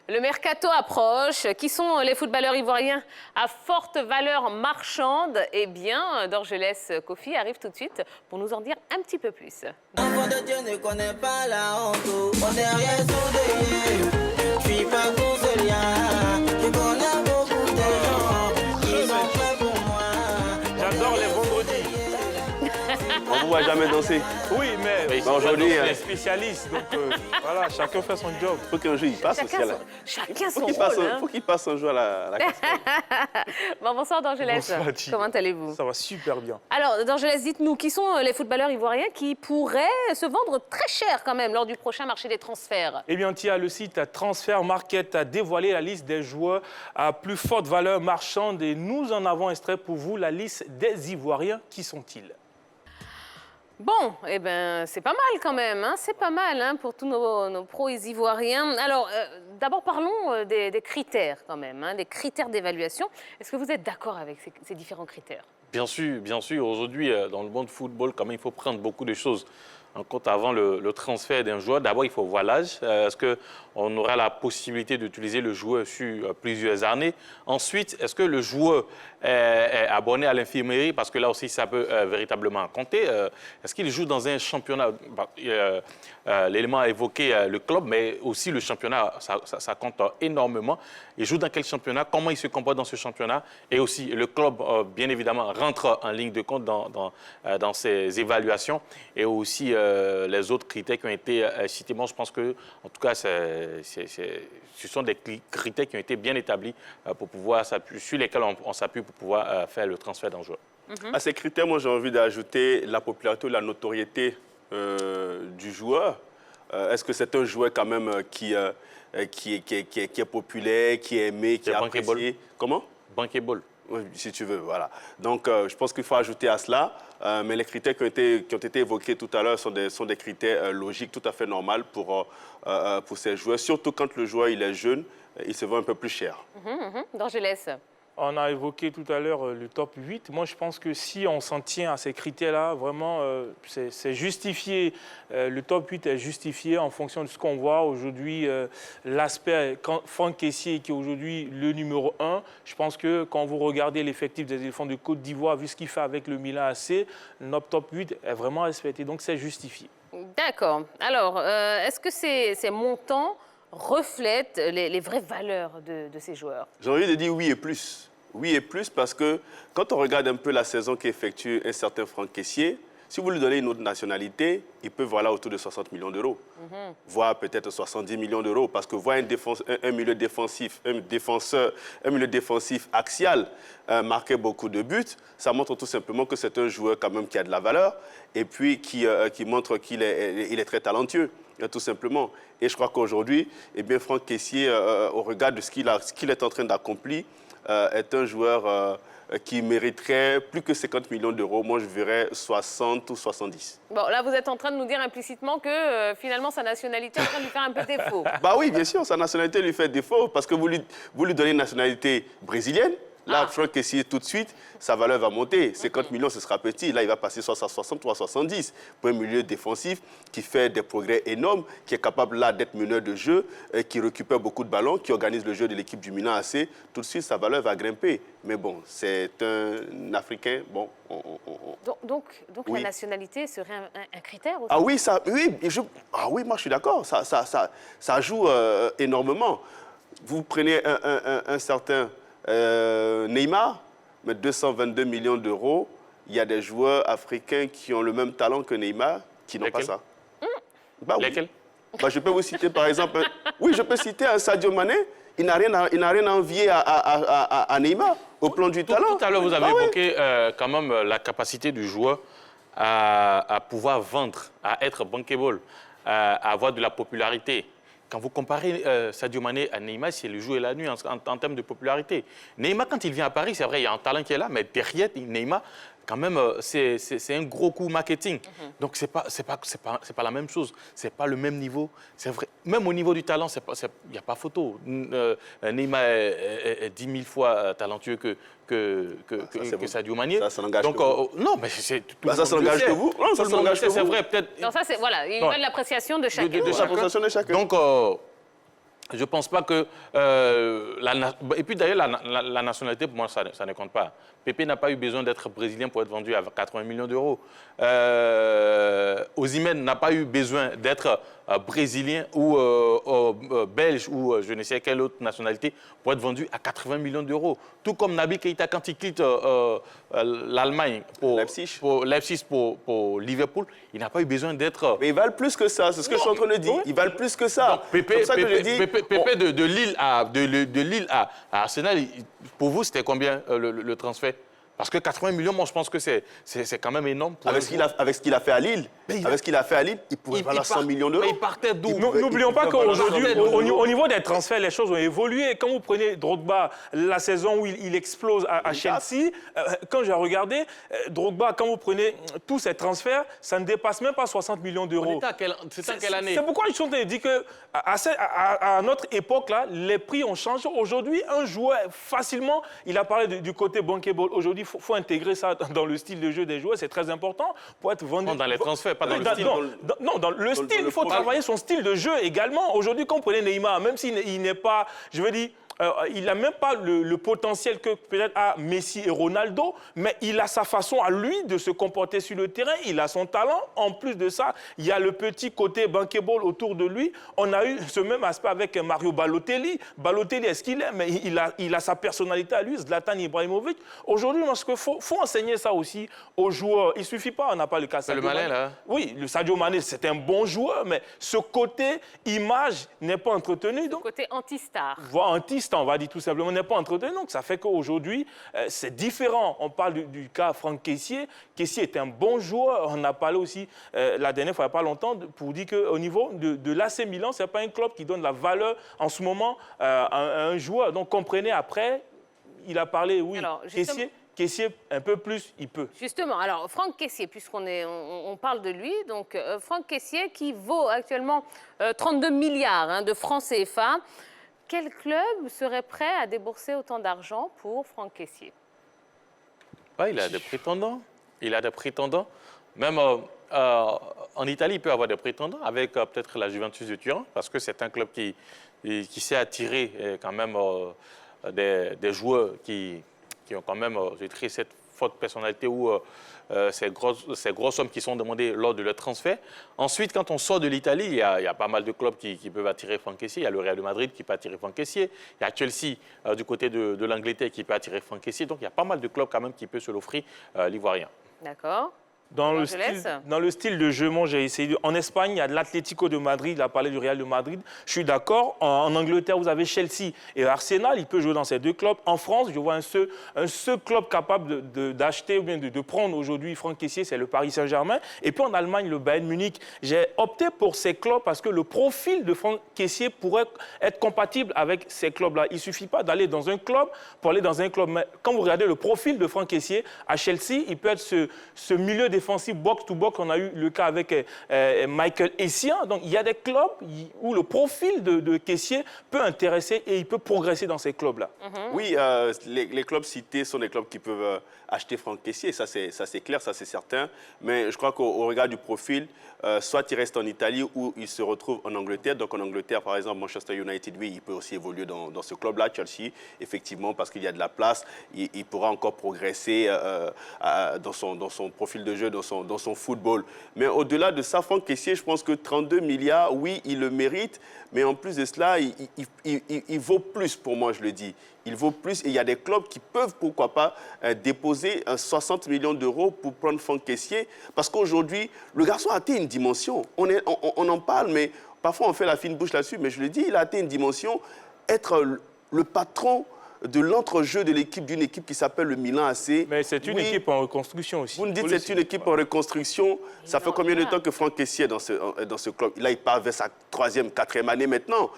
Le mercato approche. Qui sont les footballeurs ivoiriens à forte valeur marchande? Eh bien, Dorgelès Kofi arrive tout de suite pour nous en dire un petit peu plus. L'enfant de Dieu ne connaît pas la honte. Mon derrière son deuil, je suis pas consolien. Je connais beaucoup de gens qui sont faits pour moi. J'adore les vendredis. On ne vous voit jamais danser. Oui, mais aujourd'hui, les spécialistes, donc voilà, chacun fait son job. Il faut qu'un jour il passe aussi à la... Chacun son Faut qu'il rôle. passe, Hein. faut qu'il passe un jour à la casserole. Bon, bonsoir Dorgelès. Bonsoir, Ati. Comment allez-vous? Ça va super bien. Alors, Dorgelès, dites-nous, qui sont les footballeurs ivoiriens qui pourraient se vendre très cher quand même lors du prochain marché des transferts? Eh bien, Tia, le site Transfer Market a dévoilé la liste des joueurs à plus forte valeur marchande et nous en avons extrait pour vous la liste des Ivoiriens. Qui sont-ils? Bon, eh ben, c'est pas mal quand même, hein, c'est pas mal hein, pour tous nos pros ivoiriens. Alors, d'abord parlons des critères quand même, hein, des critères d'évaluation. Est-ce que vous êtes d'accord avec ces différents critères? Bien sûr, bien sûr. Aujourd'hui, dans le monde du football, quand même, il faut prendre beaucoup de choses en compte avant le transfert d'un joueur. D'abord, il faut voir l'âge. Est-ce qu'on aura la possibilité d'utiliser le joueur sur plusieurs années? Ensuite, est-ce que le joueur est abonné à l'infirmerie? Parce que là aussi, ça peut véritablement compter. Est-ce qu'il joue dans un championnat? L'élément a évoqué le club, mais aussi le championnat, ça compte énormément. Il joue dans quel championnat? Comment il se comporte dans ce championnat? Et aussi, le club, bien évidemment, rentre en ligne de compte dans ces évaluations. Et aussi, les autres critères qui ont été cités. Moi, je pense que, en tout cas, ce sont des critères qui ont été bien établis pour pouvoir sur lesquels on s'appuie pour pouvoir faire le transfert d'un joueur. À ces critères, moi, j'ai envie d'ajouter la popularité ou la notoriété du joueur. Est-ce que c'est un joueur quand même qui est populaire, qui est aimé, qui est apprécié? Comment? Bankable. Oui, si tu veux, voilà. Donc, je pense qu'il faut ajouter à cela. Mais les critères qui ont été évoqués tout à l'heure sont des critères logiques, tout à fait normaux pour ces joueurs. Surtout quand le joueur il est jeune, il se vend un peu plus cher. Dorgelès. On a évoqué tout à l'heure le top 8. Moi, je pense que si on s'en tient à ces critères-là, vraiment, c'est justifié. Le top 8 est justifié en fonction de ce qu'on voit aujourd'hui. L'aspect, Franck Kessié, qui est aujourd'hui le numéro 1, je pense que quand vous regardez l'effectif des éléphants de Côte d'Ivoire, vu ce qu'il fait avec le Milan AC, notre top 8 est vraiment respecté. Donc, c'est justifié. D'accord. Alors, est-ce que ces montants reflètent les vraies valeurs de ces joueurs? J'ai envie de dire oui et plus. Oui et plus parce que quand on regarde un peu la saison qu'effectue un certain Franck Kessié, si vous lui donnez une autre nationalité, il peut voilà autour de 60 millions d'euros, voire peut-être 70 millions d'euros. Parce que voir un milieu défensif, un milieu défensif axial marquer beaucoup de buts, ça montre tout simplement que c'est un joueur quand même qui a de la valeur et puis qui montre qu'il est très talentueux. Tout simplement. Et je crois qu'aujourd'hui, eh bien, Franck Kessié, au regard de ce qu'il est en train d'accomplir, est un joueur qui mériterait plus que 50 millions d'euros. Moi, je verrais 60 ou 70. Bon, là, vous êtes en train de nous dire implicitement que finalement, sa nationalité est en train de lui faire un peu défaut. Bah oui, bien sûr, sa nationalité lui fait défaut parce que vous lui donnez une nationalité brésilienne. Là, Franck Kessié, tout de suite, sa valeur va monter. 50 millions, ce sera petit. Là, il va passer soit à 60, soit à 70. Pour un milieu défensif qui fait des progrès énormes, qui est capable là d'être meneur de jeu, qui récupère beaucoup de ballons, qui organise le jeu de l'équipe du Milan AC, tout de suite, sa valeur va grimper. Mais bon, c'est un Africain. Bon, Donc oui. La nationalité serait un critère aussi? Ah oui, oui, moi, je suis d'accord. Ça joue énormément. Vous prenez un certain... Neymar, mais 222 millions d'euros, il y a des joueurs africains qui ont le même talent que Neymar, qui n'ont pas ça. Bah, Lesquels? Bah, je peux vous citer par exemple, oui, je peux citer un Sadio Mané, il n'a rien à envier à Neymar au plan du talent. Tout à l'heure, vous avez évoqué quand même la capacité du joueur à pouvoir vendre, à être bankable, à avoir de la popularité. Quand vous comparez Sadio Mané à Neymar, c'est le jour et la nuit en termes de popularité. Neymar, quand il vient à Paris, c'est vrai, il y a un talent qui est là, mais derrière Neymar, quand même, c'est un gros coup marketing. Donc, c'est pas la même chose. C'est pas le même niveau. C'est vrai. Même au niveau du talent, il n'y a pas photo. Neymar est 10 000 fois talentueux que Sadio Mané. Ça n'engage que vous. Non, mais c'est tout. Ça n'engage que vous. Non, ça n'engage que vous. C'est vrai, peut-être. Non, ça, c'est, voilà, il va de l'appréciation de chacun. L'appréciation de chacun. Donc, je ne pense pas que... Et puis d'ailleurs, la nationalité, pour moi, ça ne compte pas. Pépé n'a pas eu besoin d'être brésilien pour être vendu à 80 millions d'euros. Osimhen n'a pas eu besoin d'être brésilien ou belge ou je ne sais quelle autre nationalité pour être vendu à 80 millions d'euros. Tout comme Naby Keïta, quand il quitte l'Allemagne pour Leipzig pour Liverpool, il n'a pas eu besoin d'être... Mais ils valent plus que ça, c'est ce que je suis en train de dire. Ils valent plus que ça. Pépé de Lille à Arsenal, pour vous, c'était combien le transfert? Parce que 80 millions, moi, je pense que c'est quand même énorme. Avec ce qu'il a fait à Lille, il pourrait valoir 100 millions d'euros. Mais il partait d'où? N'oublions pas qu'aujourd'hui, au niveau des transferts, les choses ont évolué. Quand vous prenez Drogba, la saison où il explose à Chelsea, quand j'ai regardé, Drogba, quand vous prenez tous ces transferts, ça ne dépasse même pas 60 millions d'euros. C'est en quelle année? C'est pourquoi je suis en train de dire qu'à notre époque-là, les prix ont changé. Aujourd'hui, un joueur, facilement, il a parlé du côté bankable. Aujourd'hui, il faut intégrer ça dans le style de jeu des joueurs, c'est très important pour être vendu. Non, dans les transferts, pas dans le style. Non, dans le style, il faut travailler son style de jeu également. Aujourd'hui, quand vous prenez Neymar, même s'il n'est pas, je veux dire, il n'a même pas le potentiel que peut-être a Messi et Ronaldo, mais il a sa façon à lui de se comporter sur le terrain, il a son talent. En plus de ça, il y a le petit côté bankable autour de lui. On a eu ce même aspect avec Mario Balotelli. Balotelli, est-ce qu'il est? Mais il a sa personnalité à lui, Zlatan Ibrahimovic. Aujourd'hui, je pense qu'il faut enseigner ça aussi aux joueurs. Il ne suffit pas, on n'a pas le cas Sadio Mané. Là. Oui, le Sadio Mané, c'est un bon joueur, mais ce côté image n'est pas entretenu. Donc, côté anti-star. Voilà, anti-star, on va dire tout simplement, n'est pas entretenu. Donc, ça fait qu'aujourd'hui, c'est différent. On parle du cas Franck Kessié. Kessié est un bon joueur. On a parlé aussi la dernière fois, il n'y a pas longtemps, pour dire qu'au niveau de l'AC Milan, ce n'est pas un club qui donne la valeur en ce moment à un joueur. Donc, comprenez, après, il a parlé, oui, alors, Kessié, un peu plus, il peut. Justement, alors Franck Kessié, puisqu'on parle de lui, donc Franck Kessié qui vaut actuellement 32 milliards de francs CFA. Quel club serait prêt à débourser autant d'argent pour Franck Kessié? Il a des prétendants. Il a des prétendants. Même en Italie, il peut avoir des prétendants avec peut-être la Juventus de Turin, parce que c'est un club qui sait attirer quand même des joueurs qui ont quand même cette forte personnalité ou ces grosses sommes qui sont demandées lors de leur transfert. Ensuite, quand on sort de l'Italie, il y a pas mal de clubs qui peuvent attirer Franck Kessié. Il y a le Real de Madrid qui peut attirer Franck Kessié. Il y a Chelsea du côté de l'Angleterre qui peut attirer Franck Kessié. Donc, il y a pas mal de clubs quand même qui peuvent se l'offrir, l'Ivoirien. D'accord. Dans le style de jeu, moi j'ai essayé. En Espagne, il y a de l'Atlético de Madrid, il a parlé du Real de Madrid. Je suis d'accord. En Angleterre, vous avez Chelsea et Arsenal, il peut jouer dans ces deux clubs. En France, je vois un seul club capable d'acheter ou bien de prendre aujourd'hui Franck Kessié, c'est le Paris Saint-Germain. Et puis en Allemagne, le Bayern Munich. J'ai opté pour ces clubs parce que le profil de Franck Kessié pourrait être compatible avec ces clubs-là. Il ne suffit pas d'aller dans un club pour aller dans un club. Mais quand vous regardez le profil de Franck Kessié, à Chelsea, il peut être ce milieu défensif box-to-box. On a eu le cas avec Michael Essien. Donc, il y a des clubs où le profil de Kessié peut intéresser et il peut progresser dans ces clubs-là. Oui, les clubs cités sont des clubs qui peuvent acheter Franck Kessié. Ça, c'est clair, ça, c'est certain. Mais je crois qu'au regard du profil, soit il reste en Italie ou il se retrouve en Angleterre. Donc, en Angleterre, par exemple, Manchester United, oui, il peut aussi évoluer dans ce club-là. Chelsea, effectivement, parce qu'il y a de la place, il pourra encore progresser dans son profil de jeu, dans son football. Mais au-delà de ça, Franck Kessié, je pense que 32 milliards, oui, il le mérite. Mais en plus de cela, il vaut plus, pour moi, je le dis. Il vaut plus et il y a des clubs qui peuvent, pourquoi pas, déposer 60 millions d'euros pour prendre Franck Kessié. Parce qu'aujourd'hui, le garçon a atteint une dimension. On en parle, mais parfois on fait la fine bouche là-dessus. Mais je le dis, il a atteint une dimension, être le patron de l'entrejeu de l'équipe, d'une équipe qui s'appelle le Milan AC. Mais c'est une équipe en reconstruction aussi. Vous me dites que c'est une équipe en reconstruction. Ça fait combien de temps que Franck Kessié est dans ce club? Là, il part vers sa 3e, 4e année maintenant.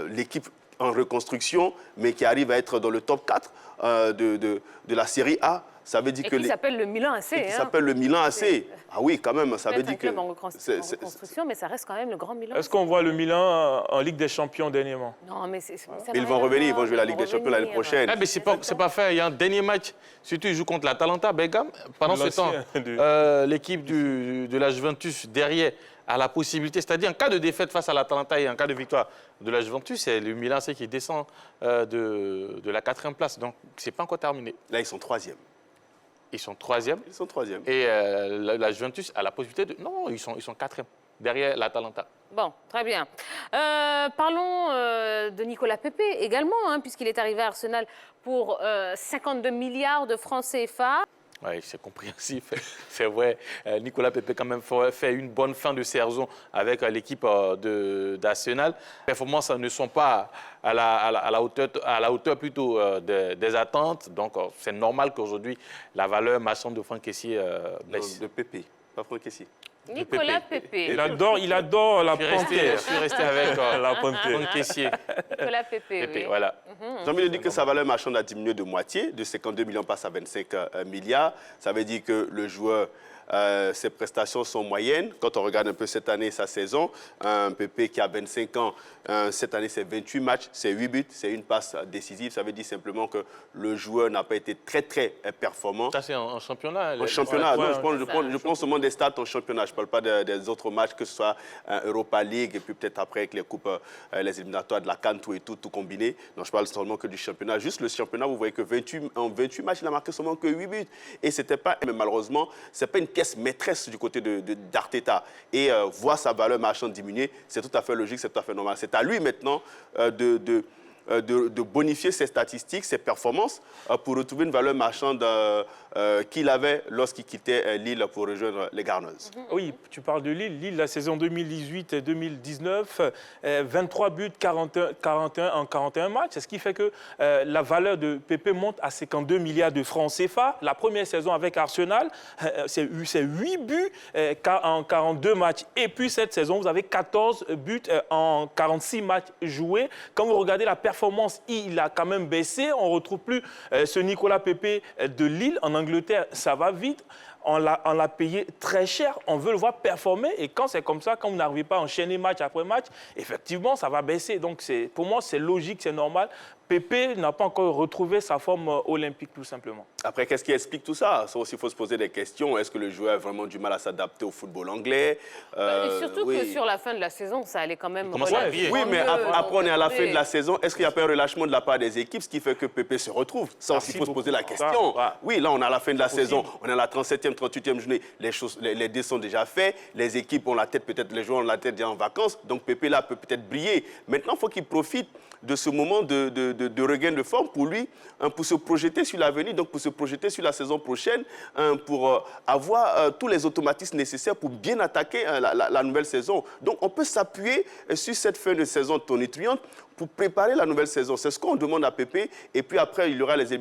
L'équipe en reconstruction, mais qui arrive à être dans le top 4 de la Série A. ça veut dire Et que... qui s'appelle le Milan AC. Et qui s'appelle le Milan AC. Ah oui, quand même, ça veut dire un que... club en reconstruction, mais ça reste quand même le grand Milan. Est-ce qu'on voit le Milan en Ligue des Champions dernièrement? Non, mais ça Mais ils vont revenir, ils vont jouer la Ligue des Champions l'année prochaine. Ah, mais c'est pas fait. Il y a un dernier match, surtout ils jouent contre l'Atalanta Bergame. Pendant ce temps, l'équipe de la Juventus derrière a la possibilité, c'est-à-dire en cas de défaite face à l'Atalanta et en cas de victoire de la Juventus, c'est le Milan qui descend de la 4e place. Donc, c'est pas encore terminé. Là, ils sont 3e. Ils sont 3e. Ils sont 3e. Et la Juventus a la possibilité de... Non, ils sont 4e, derrière l'Atalanta. Bon, très bien. Parlons de Nicolas Pepe également, hein, puisqu'il est arrivé à Arsenal pour 52 milliards de francs CFA. Oui, c'est compréhensif, c'est vrai. Nicolas Pepe quand même fait une bonne fin de saison avec l'équipe d'Arsenal. Les performances ne sont pas à la hauteur plutôt des attentes. Donc, c'est normal qu'aujourd'hui, la valeur marchande de Franck Kessié baisse. De Pepe, pas Franck Kessié. Nicolas Pepe. Il adore la panthère. Je suis resté avec la panthère. Franck Kessié. Nicolas Pepe, oui. Voilà. J'ai envie de dire que sa valeur marchande a diminué de moitié, de 52 millions passe à 25 milliards. Ça veut dire que le joueur, ses prestations sont moyennes. Quand on regarde un peu cette année, sa saison, un Pepe qui a 25 ans, cette année c'est 28 matchs, c'est 8 buts, c'est une passe décisive. Ça veut dire simplement que le joueur n'a pas été très performant. Ça c'est en championnat. En championnat, Ouais, je prends seulement des stats en championnat. Je ne parle pas des autres matchs, que ce soit Europa League et puis peut-être après avec les coupes, les éliminatoires de la CAN, tout combiné. Non, je parle seulement que du championnat. Juste le championnat, vous voyez que en 28 matchs, il n'a marqué seulement que 8 buts. Et c'était pas, mais malheureusement, ce n'est pas une pièce maîtresse du côté d'Arteta. Et voir sa valeur marchande diminuer, c'est tout à fait logique, c'est tout à fait normal. C'est à lui maintenant de bonifier ses statistiques, ses performances, pour retrouver une valeur marchande qu'il avait lorsqu'il quittait Lille pour rejoindre les Gunners. Oui, tu parles de Lille. Lille, la saison 2018 et 2019, 23 buts, 41 en 41 matchs. Ce qui fait que la valeur de Pepe monte à 52 milliards de francs CFA. La première saison avec Arsenal, c'est 8 buts en 42 matchs. Et puis cette saison, vous avez 14 buts en 46 matchs joués. Quand vous regardez la performance, il a quand même baissé. On ne retrouve plus ce Nicolas Pepe de Lille. En Angleterre, ça va vite. On l'a payé très cher. On veut le voir performer. Et quand c'est comme ça, quand vous n'arrivez pas à enchaîner match après match, effectivement, ça va baisser. Donc, pour moi, c'est logique, c'est normal. Pepe n'a pas encore retrouvé sa forme olympique, tout simplement. Après, qu'est-ce qui explique tout ça? Ça aussi, il faut se poser des questions. Est-ce que le joueur a vraiment du mal à s'adapter au football anglais? Et surtout oui. que sur la fin de la saison, ça allait quand même... commence à briller. Oui, mais après, on est à la fin de la saison. saison. Est-ce qu'il n'y a pas un relâchement de la part des équipes, ce qui fait que Pepe se retrouve? Ça aussi, il faut se poser la question. Ça, Oui, là, on est à la fin de la saison. On est à la 37e, 38e journée. Les dés sont déjà faits. Les équipes ont la tête, peut-être les joueurs ont la tête déjà en vacances. Donc, Pepe, là, peut peut-être briller. Maintenant, il faut qu'il profite de ce moment de regain de forme pour lui, pour se projeter sur l'avenir, donc pour se projeter sur la saison prochaine, pour avoir tous les automatismes nécessaires pour bien attaquer la nouvelle saison. Donc, on peut s'appuyer sur cette fin de saison tonitruante pour préparer la nouvelle saison. C'est ce qu'on demande à Pepe. Et puis après, il y aura les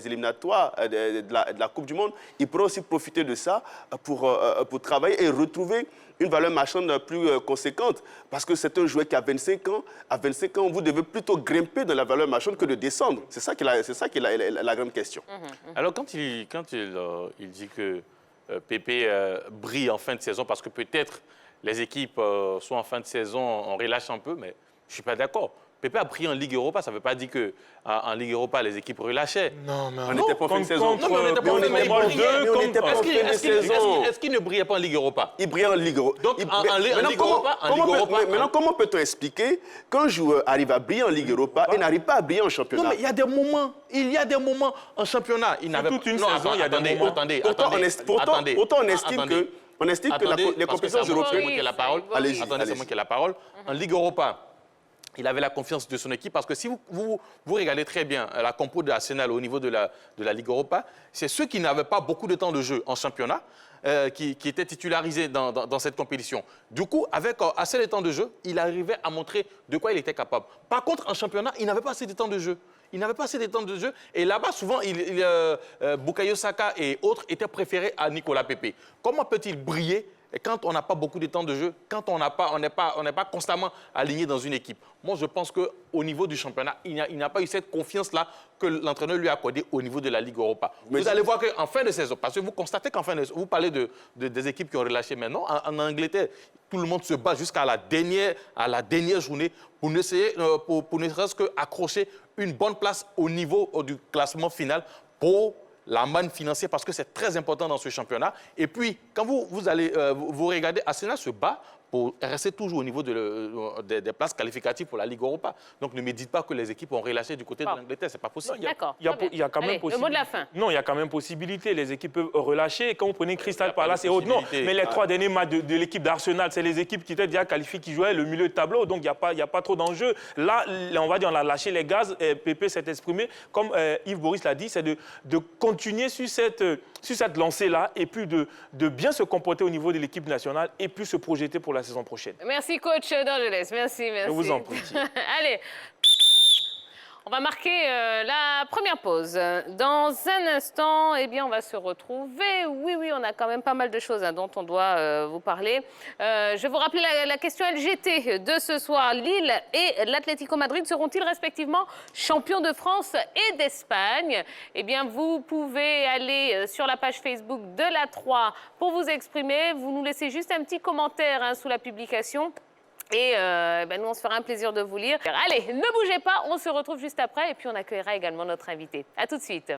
éliminatoires de la Coupe du Monde. Il pourra aussi profiter de ça pour travailler et retrouver une valeur marchande plus conséquente. Parce que c'est un joueur qui a 25 ans. À 25 ans, vous devez plutôt grimper dans la valeur marchande que de descendre. C'est ça qui est la grande question. Alors, quand il dit que Pepe brille en fin de saison, parce que peut-être les équipes sont en fin de saison, on relâche un peu, mais je ne suis pas d'accord. Pepe a pris en Ligue Europa, ça ne veut pas dire qu'en Ligue Europa, les équipes relâchaient. Non, mais On n'était pas en fin de saison. Non, mais on n'était pas en fin de saison. On n'était pas en fin de saison. Est-ce qu'il ne brillait pas en Ligue Europa? Il brillait en Ligue Europa. Donc, en Ligue Europa... Maintenant, comment peut-on expliquer qu'un joueur arrive à briller en Ligue Europa et n'arrive pas à briller en championnat? Non, mais il y a des moments en championnat. Il n'avait toute une saison, il y a des moments. Pourtant, on estime que les compétitions européennes... Attendez, c'est moi qui ai la parole. En Ligue Europa, il avait la confiance de son équipe parce que si vous regardez très bien la compo de Arsenal au niveau de la Ligue Europa, c'est ceux qui n'avaient pas beaucoup de temps de jeu en championnat qui étaient titularisés dans cette compétition. Du coup, avec assez de temps de jeu, il arrivait à montrer de quoi il était capable. Par contre, en championnat, il n'avait pas assez de temps de jeu. Il n'avait pas assez de temps de jeu. Et là-bas, souvent, Bukayo Saka et autres étaient préférés à Nicolas Pepe. Comment peut-il briller et quand on n'a pas beaucoup de temps de jeu, quand on n'est pas constamment aligné dans une équipe. Moi, je pense qu'au niveau du championnat, il n'y a pas eu cette confiance-là que l'entraîneur lui a accordée au niveau de la Ligue Europa. Vous allez voir qu'en fin de saison, parce que vous constatez qu'en fin de saison, vous parlez des équipes qui ont relâché maintenant, en Angleterre, tout le monde se bat jusqu'à la dernière journée pour ne serait-ce qu'accrocher une bonne place au niveau du classement final pour la manne financière, parce que c'est très important dans ce championnat. Et puis, quand vous allez vous regardez, Arsenal se bat pour rester toujours au niveau des places qualificatives pour la Ligue Europa. Donc, ne me dites pas que les équipes ont relâché du côté de l'Angleterre, c'est pas possible. D'accord. Il y a quand même le mot de la fin. Non, il y a quand même possibilité. Les équipes peuvent relâcher. Et quand vous prenez Crystal Palace et autres, non. Mais les 3 derniers matchs de l'équipe d'Arsenal, c'est les équipes qui étaient déjà qualifiées, qui jouaient le milieu de tableau. Donc, il n'y a pas trop d'enjeu. Là, on va dire, on a lâché les gaz. Pépé s'est exprimé. Comme Yves Boris l'a dit, c'est de continuer sur cette lancée-là et puis de bien se comporter au niveau de l'équipe nationale et puis se projeter pour la saison prochaine. Merci, coach d'Angeles. Merci. Je vous en prie. Allez, on va marquer la première pause. Dans un instant, eh bien, on va se retrouver. Oui, on a quand même pas mal de choses dont on doit vous parler. Je vais vous rappeler la question LGT de ce soir. Lille et l'Atlético Madrid seront-ils respectivement champions de France et d'Espagne? Eh bien, vous pouvez aller sur la page Facebook de la 3 pour vous exprimer. Vous nous laissez juste un petit commentaire sous la publication. Et nous, on se fera un plaisir de vous lire. Allez, ne bougez pas, on se retrouve juste après et puis on accueillera également notre invité. À tout de suite.